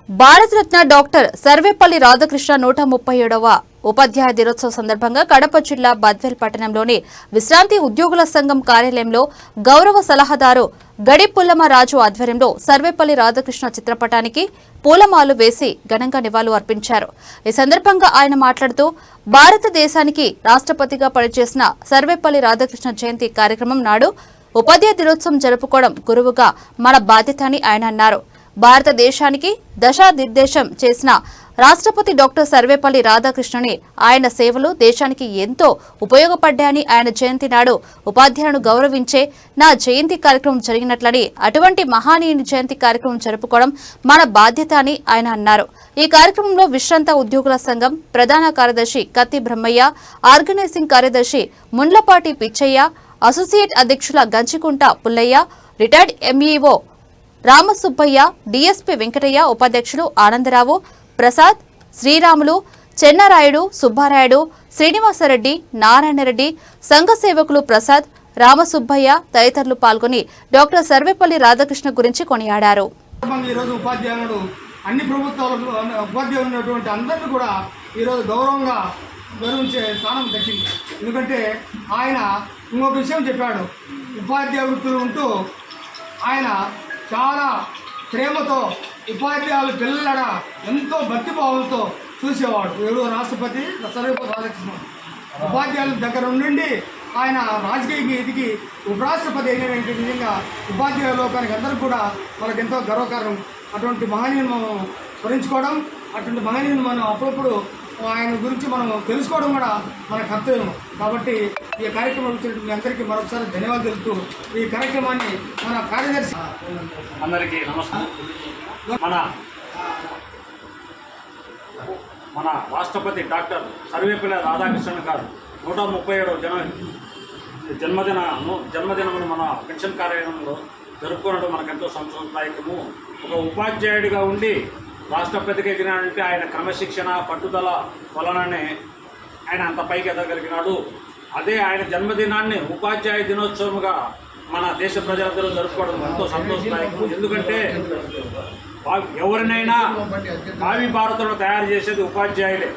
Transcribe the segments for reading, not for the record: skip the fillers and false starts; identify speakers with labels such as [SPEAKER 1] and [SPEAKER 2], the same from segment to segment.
[SPEAKER 1] Bharat Ratna doctor Sarvepalli Radhakrishna 137వ ఉపాధ్యాయ దినోత్సవ సందర్భంగా కడప జిల్లా బద్వేల్ పట్టణంలోని విశ్రాంతి ఉద్యోగుల సంఘం కార్యాలయంలో గౌరవ సలహాదారు గడి పుల్లమరాజు ఆధ్వర్యంలో సర్వేపల్లి రాధాకృష్ణ చిత్రపటానికి పూలమాలు వేసి ఘనంగా నివాళులు అర్పించారు. ఈ సందర్భంగా ఆయన మాట్లాడుతూ భారతదేశానికి రాష్ట్రపతిగా పనిచేసిన సర్వేపల్లి రాధాకృష్ణ జయంతి కార్యక్రమం నాడు ఉపాధ్యాయ దినోత్సవం జరుపుకోవడం గురువుగా మన బాధ్యత అని ఆయన అన్నారు. భారతదేశానికి దిశానిర్దేశం చేసిన రాష్ట్రపతి డాక్టర్ సర్వేపల్లి రాధాకృష్ణని ఆయన సేవలు దేశానికి ఎంతో ఉపయోగపడ్డాయని ఆయన జయంతి నాడు ఉపాధ్యాయులను గౌరవించే నా జయంతి కార్యక్రమం జరిగినట్లని అటువంటి మహానీయుని జయంతి కార్యక్రమం జరుపుకోవడం మన బాధ్యత అని ఆయన అన్నారు. ఈ కార్యక్రమంలో విశ్రాంత ఉద్యోగుల సంఘం ప్రధాన కార్యదర్శి కత్తి బ్రహ్మయ్య, ఆర్గనైజింగ్ కార్యదర్శి ముండ్లపాటి పిచ్చయ్య, అసోసియేట్ అధ్యక్షుల Ganchikunta Pullaiah, retired MEO Ramasubbaiah, DSP Venkataiah, ఉపాధ్యక్షులు ఆనందరావు, ప్రసాద్, శ్రీరాములు, చెన్నారాయుడు, సుబ్బారాయుడు, శ్రీనివాసరెడ్డి, నారాయణరెడ్డి, సంఘ సేవకులు ప్రసాద్, రామసుబ్బయ్య తదితరులు పాల్గొని డాక్టర్ సర్వేపల్లి రాధాకృష్ణ గురించి కొనియాడారు.
[SPEAKER 2] అన్ని ప్రభుత్వాలకు ఉపాధ్యాయులు ఉన్నటువంటి అందరినీ కూడా ఈరోజు గౌరవించే స్థానం దక్కింది. ఎందుకంటే ఆయన ఇంకొక విషయం చెప్పాడు. ఉపాధ్యాయ వృత్తులు ఉంటూ ఆయన చాలా ప్రేమతో ఉపాధ్యాయుల పిల్లల ఎంతో భక్తిభావంతో చూసేవాడు. ఎవరో రాష్ట్రపతి సర్వేపల్లి రాధాకృష్ణ ఉపాధ్యాయుల దగ్గర ఉండి ఆయన రాజకీయ ఎదిగి ఉపరాష్ట్రపతి అయిన విధంగా ఉపాధ్యాయ లోకానికి అందరికీ కూడా మనకు ఎంతో గర్వకారణం. అటువంటి మహనీయుని మనం స్మరించుకోవడం, అటువంటి మహనీయుని మనం అప్పుడప్పుడు ఆయన గురించి మనం తెలుసుకోవడం కూడా మన కర్తవ్యం. కాబట్టి ఈ కార్యక్రమం మీ అందరికీ మరొకసారి ధన్యవాదాలు తెలుపుతూ ఈ కార్యక్రమాన్ని మన కార్యదర్శి
[SPEAKER 3] అందరికీ నమస్కారం. మన రాష్ట్రపతి డాక్టర్ సర్వేపల్లి రాధాకృష్ణ గారు 137వ జన్మదినమును మన పెన్షన్ కార్యాలయంలో జరుపుకోవడం మనకెంతో సంతోషదాయకము. ఒక ఉపాధ్యాయుడిగా ఉండి రాష్ట్రపతికి ఎదిగినాడంటే ఆయన క్రమశిక్షణ పట్టుదల వలననే ఆయన అంత పైకి ఎదగలిగినాడు. అదే ఆయన జన్మదినాన్ని ఉపాధ్యాయ దినోత్సవంగా మన దేశ ప్రజలందరూ జరుపుకోవడం ఎంతో సంతోషదాయకం. ఎందుకంటే ఎవరినైనా భావి భారతంలో తయారు చేసేది ఉపాధ్యాయులే.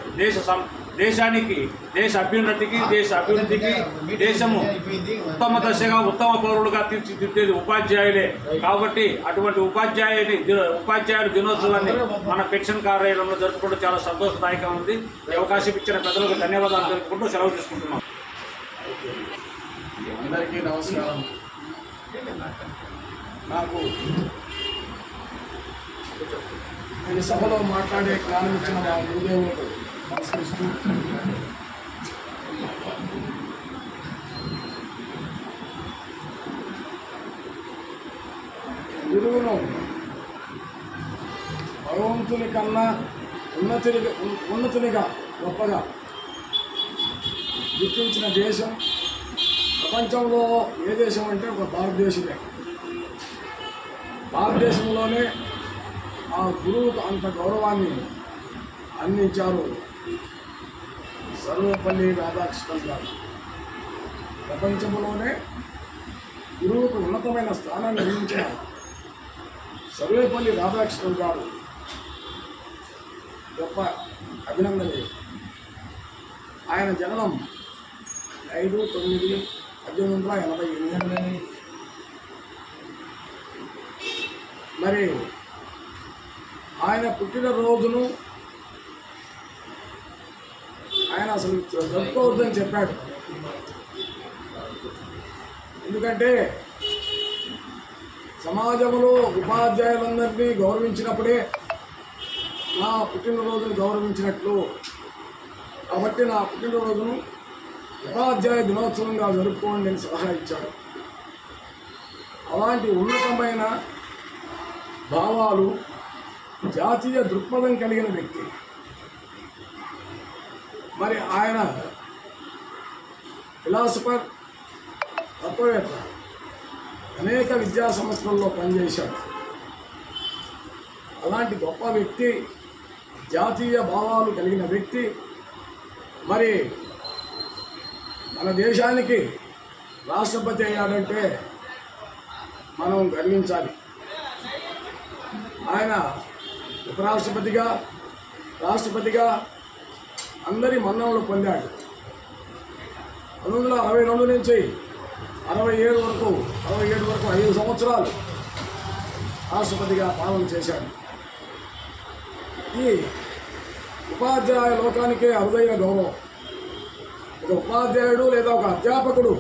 [SPEAKER 3] దేశానికి దేశ అభ్యున్నతికి దేశ అభివృద్ధికి దేశము ఉత్తమ దశగా ఉత్తమ పౌరులుగా తీర్చిదిద్దేది ఉపాధ్యాయులే. కాబట్టి అటువంటి ఉపాధ్యాయుడి దినోత్సవాన్ని మన పెన్షన్ కార్యాలయంలో జరుపుకోవడం చాలా సంతోషదాయకంగా ఉంది. ఈ అవకాశం ఇచ్చిన ప్రజలకు ధన్యవాదాలు తెలుపుకుంటూ సెలవు తీసుకుంటున్నాం.
[SPEAKER 4] అందరికీ నమస్కారం. నాకు ఈ సభలో మాట్లాడే జ్ఞానం ఇచ్చిన మా గురుదేవులకు నమస్కరిస్తూ గురువును భగవంతుని కన్నా ఉన్నతునిగా గొప్పగా గుర్తించిన దేశం ప్రపంచంలో ఏ దేశం అంటే ఒక భారతదేశమే. భారతదేశంలోనే ఆ గురువుకు అంత గౌరవాన్ని అందించారు సర్వేపల్లి రాధాకృష్ణ గారు. ప్రపంచంలోనే గురువుకు ఉన్నతమైన స్థానాన్ని అందించిన సర్వేపల్లి రాధాకృష్ణ గారు గొప్ప అభినందనీయ. ఆయన జననం 5/9/1888. మరి ఆయన పుట్టినరోజును ఆయన అసలు జరుపుకోవద్దని చెప్పాడు. ఎందుకంటే సమాజంలో ఉపాధ్యాయులందరినీ గౌరవించినప్పుడే నా పుట్టినరోజును గౌరవించినట్లు. కాబట్టి నా పుట్టినరోజును ఉపాధ్యాయ దినోత్సవంగా జరుపుకోండి అని సలహా ఇచ్చాడు. అలాంటి ఉన్నతమైన భావాలు, జాతీయ దృక్పథం కలిగిన వ్యక్తి. మరి ఆయన ఫిలాసఫర్, తత్వవేత్త, అనేక విద్యా సంస్థల్లో పనిచేశాడు. అలాంటి గొప్ప వ్యక్తి, జాతీయ భావాలు కలిగిన వ్యక్తి మరి మన దేశానికి రాష్ట్రపతి అయ్యాడంటే మనం గర్వించాలి. ఆయన ఉపరాష్ట్రపతిగా, రాష్ట్రపతిగా అందరి మన్ననలు పొందాడు. 1962 నుంచి 67 వరకు 5 సంవత్సరాలు రాష్ట్రపతిగా పాలన చేశాడు. ఈ ఉపాధ్యాయ లోకానికే అరుదైన గౌరవం. ఒక ఉపాధ్యాయుడు లేదా ఒక అధ్యాపకుడు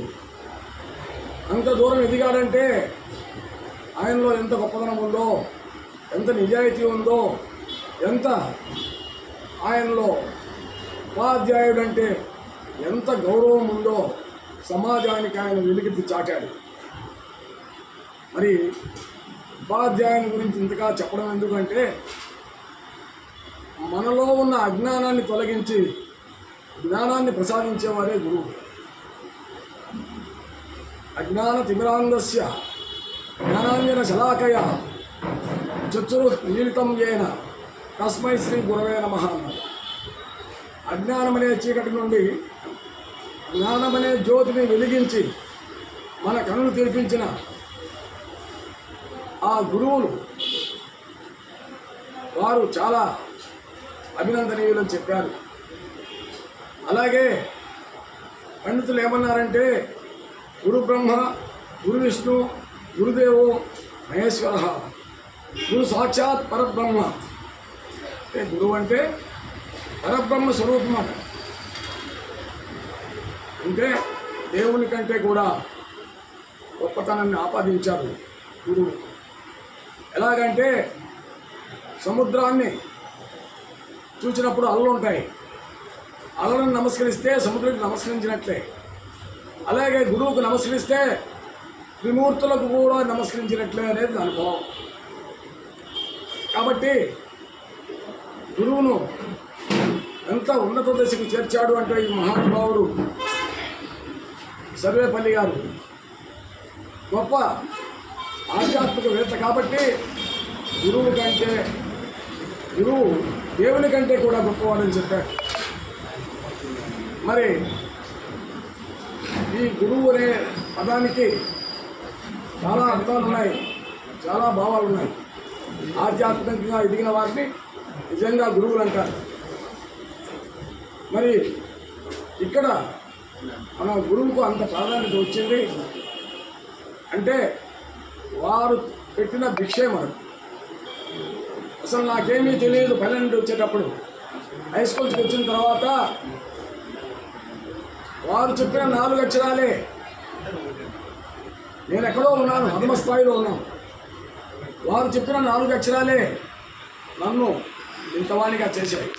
[SPEAKER 4] అంత దూరం ఎదిగాడంటే ఆయనలో ఎంత గొప్పతనం ఉందో, ఎంత నిజాయితీ ఉందో, ఎంత ఆయనలో ఉపాధ్యాయుడంటే ఎంత గౌరవం ఉందో సమాజానికి ఆయన వెలికి చాటాడు. మరి ఉపాధ్యాయుని గురించి ఇంతగా చెప్పడం ఎందుకంటే మనలో ఉన్న అజ్ఞానాన్ని తొలగించి జ్ఞానాన్ని ప్రసాదించేవారే గురువు. అజ్ఞాన తిమిరాంగస్య జ్ఞానాంజన శలాకయ చక్షురు నీలితం ఏన తస్మై శ్రీ గురవే నమః అన్నారు. అజ్ఞానమనే చీకటి నుండి జ్ఞానమనే జ్యోతిని వెలిగించి మన కనులు తెరిపించిన ఆ గురువులు వారు చాలా అభినందనీయులని చెప్పారు. అలాగే పండితులు ఏమన్నారంటే గురు బ్రహ్మ, గురు విష్ణు, గురుదేవో మహేశ్వర, గురు సాక్షాత్ పరబ్రహ్మ. అంటే గురువు అంటే పరబ్రహ్మ స్వరూపం అట. అంటే దేవుని కంటే కూడా గొప్పతనాన్ని ఆపాదించారు గురువు. ఎలాగంటే సముద్రాన్ని చూసినప్పుడు అలలు ఉంటాయి, అలలను నమస్కరిస్తే సముద్రానికి నమస్కరించినట్లే. అలాగే గురువుకు నమస్కరిస్తే త్రిమూర్తులకు కూడా నమస్కరించినట్లే అనేది నా అనుభవం. కాబట్టి గురువును ఎంత ఉన్నత దశకు చేర్చాడు అంటే ఈ మహానుభావుడు సర్వేపల్లి గారు గొప్ప ఆధ్యాత్మికవేత్త. కాబట్టి గురువు దేవుని కంటే కూడా గొప్పవాడని చెప్పాడు. మరి ఈ గురువు అనే పదానికి చాలా అర్థాలు ఉన్నాయి, చాలా భావాలు ఉన్నాయి. ఆధ్యాత్మికంగా ఎదిగిన వారిని నిజంగా గురువులు అంటారు. మరి ఇక్కడ మన గురువుకు అంత ప్రాధాన్యత వచ్చింది అంటే వారు పెట్టిన భిక్షే మనకు. అసలు నాకేమీ తెలియదు 12 వచ్చేటప్పుడు, హై స్కూల్కి వచ్చిన తర్వాత వారు చెప్పిన 4 అక్షరాలే. నేను ఎక్కడో ఉన్నాను, అధమ స్థాయిలో ఉన్నాను. వారు చెప్పిన 4 అక్షరాలే నన్ను ఇంతవాణిగా చేశాయి.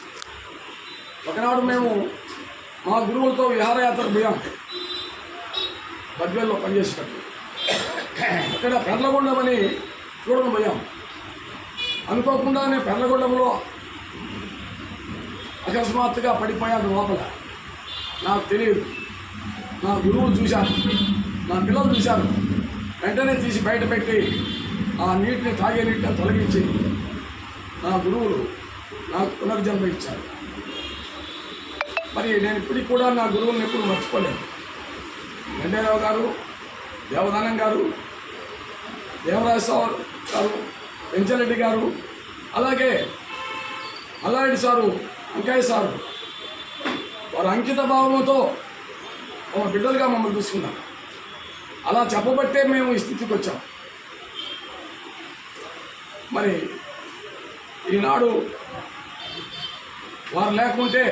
[SPEAKER 4] ఒకనాడు మేము మా గురువులతో విహారయాత్రకు పోయాం, బద్వేల్లో పనిచేసేటప్పుడు. అక్కడ పెర్లగొండం అని చూడడం పోయాం. అనుకోకుండానే పెర్లగొండంలో అకస్మాత్తుగా పడిపోయాను లోపల. నాకు తెలియదు. నా గురువులు చూశాను, నా పిల్లలు చూశాను. వెంటనే తీసి బయట పెట్టి ఆ నీటిని, తాగే నీటిని తొలగించి నా గురువులు నాకు పునర్జన్మ ఇచ్చారు. మరి నేను ఇప్పటికి కూడా నా గురువులను ఎప్పుడు మర్చిపోలేను. వెంకయ్యరావు గారు, దేవదానం గారు, దేవరాజరావు గారు, పెంచరెడ్డి గారు, అలాగే మల్లారెడ్డి సారు, వెంకయ్య సారు, వారు అంకిత భావంతో ఒక బిడ్డలుగా మమ్మల్ని చూసుకున్నారు. అలా చెప్పబట్టే మేము ఈ స్థితికి వచ్చాం. మరి ఈనాడు వారు లేకుంటే